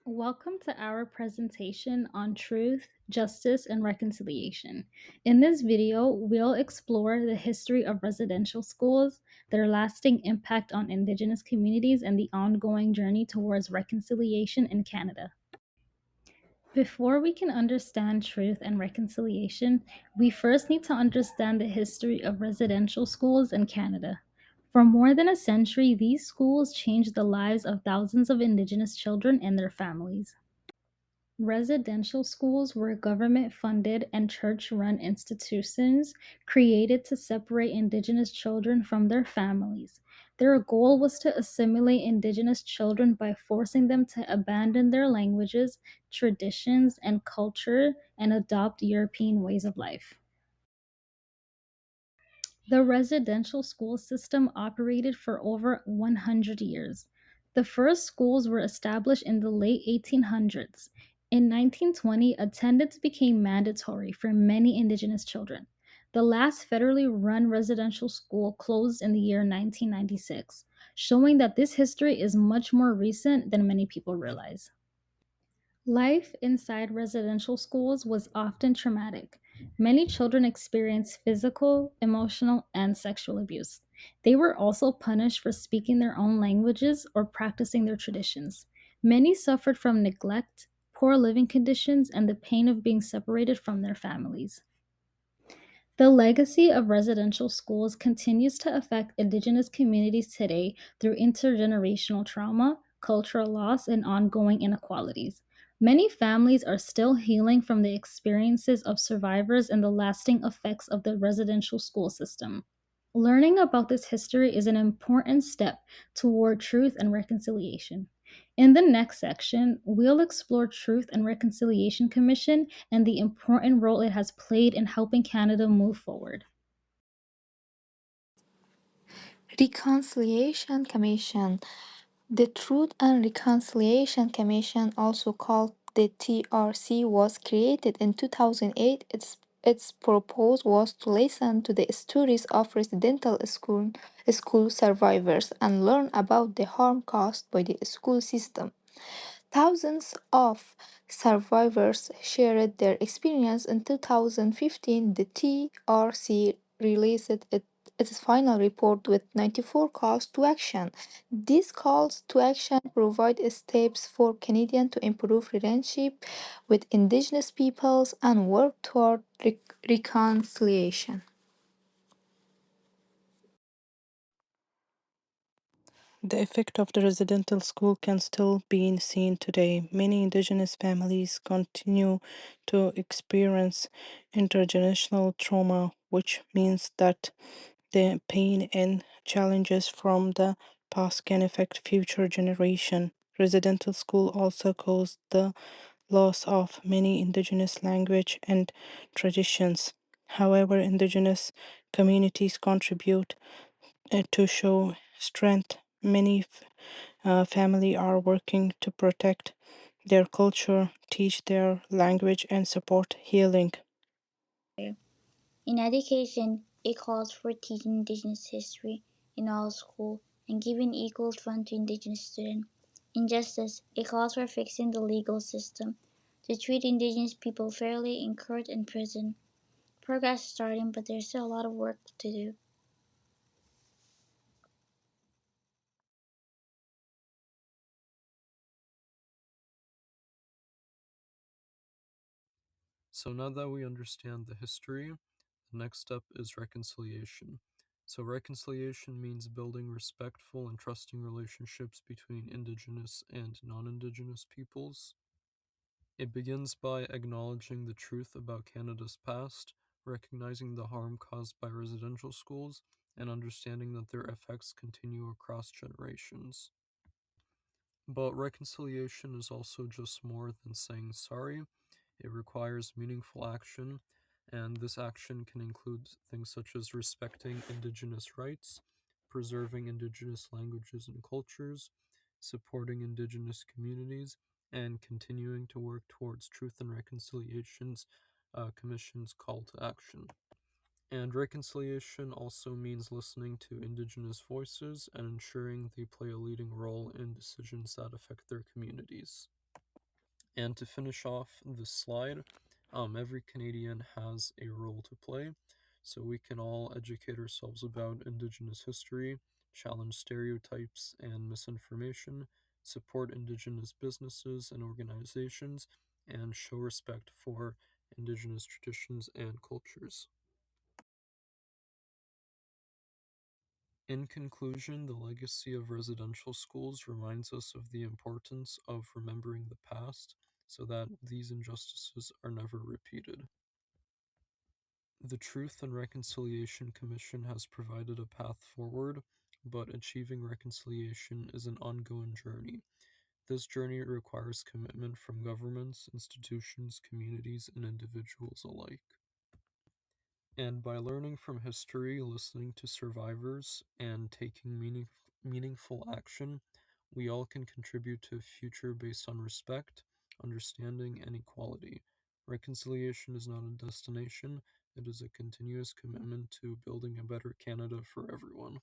Welcome to our presentation on truth, justice, and reconciliation. In this video, we'll explore the history of residential schools, their lasting impact on Indigenous communities, and the ongoing journey towards reconciliation in Canada. Before we can understand truth and reconciliation, we first need to understand the history of residential schools in Canada. For more than a century, these schools changed the lives of thousands of Indigenous children and their families. Residential schools were government funded and church run institutions created to separate Indigenous children from their families. Their goal was to assimilate Indigenous children by forcing them to abandon their languages, traditions, and culture and adopt European ways of life. The residential school system operated for over 100 years. The first schools were established in the late 1800s. In 1920, attendance became mandatory for many Indigenous children. The last federally run residential school closed in the year 1996, showing that this history is much more recent than many people realize. Life inside residential schools was often traumatic. Many children experienced physical, emotional, and sexual abuse. They were also punished for speaking their own languages or practicing their traditions. Many suffered from neglect, poor living conditions, and the pain of being separated from their families. The legacy of residential schools continues to affect Indigenous communities today through intergenerational trauma, cultural loss, and ongoing inequalities. Many families are still healing from the experiences of survivors and the lasting effects of the residential school system. Learning about this history is an important step toward truth and reconciliation. In the next section, we'll explore Truth and Reconciliation Commission and the important role it has played in helping Canada move forward. Reconciliation Commission. The Truth and Reconciliation Commission, also called the TRC, was created in 2008. Its purpose was to listen to the stories of residential school survivors and learn about the harm caused by the school system. Thousands of survivors shared their experience. In 2015, the TRC released its final report with 94 calls to action. These calls to action provide steps for Canadians to improve relationship with Indigenous peoples and work toward reconciliation. The effect of the residential school can still be seen today. Many Indigenous families continue to experience intergenerational trauma, which means that the pain and challenges from the past can affect future generation. Residential school also caused the loss of many Indigenous language and traditions. However, Indigenous communities contribute to show strength. Many family are working to protect their culture, teach their language, and support healing. In education, it calls for teaching Indigenous history in all schools and giving equal fund to Indigenous students. In justice, it calls for fixing the legal system to treat Indigenous people fairly in court and prison. Progress is starting, but there's still a lot of work to do. So now that we understand the history, the next step is reconciliation. So reconciliation means building respectful and trusting relationships between Indigenous and non-Indigenous peoples. It begins by acknowledging the truth about Canada's past, recognizing the harm caused by residential schools, and understanding that their effects continue across generations. But reconciliation is also just more than saying sorry. It requires meaningful action, and this action can include things such as respecting Indigenous rights, preserving Indigenous languages and cultures, supporting Indigenous communities, and continuing to work towards Truth and Reconciliation's Commission's call to action. And reconciliation also means listening to Indigenous voices and ensuring they play a leading role in decisions that affect their communities. And to finish off this slide, every Canadian has a role to play. So we can all educate ourselves about Indigenous history, challenge stereotypes and misinformation, support Indigenous businesses and organizations, and show respect for Indigenous traditions and cultures. In conclusion, the legacy of residential schools reminds us of the importance of remembering the past so that these injustices are never repeated. The Truth and Reconciliation Commission has provided a path forward, but achieving reconciliation is an ongoing journey. This journey requires commitment from governments, institutions, communities, and individuals alike. And by learning from history, listening to survivors, and taking meaningful action, we all can contribute to a future based on respect, understanding, and equality. Reconciliation is not a destination, it is a continuous commitment to building a better Canada for everyone.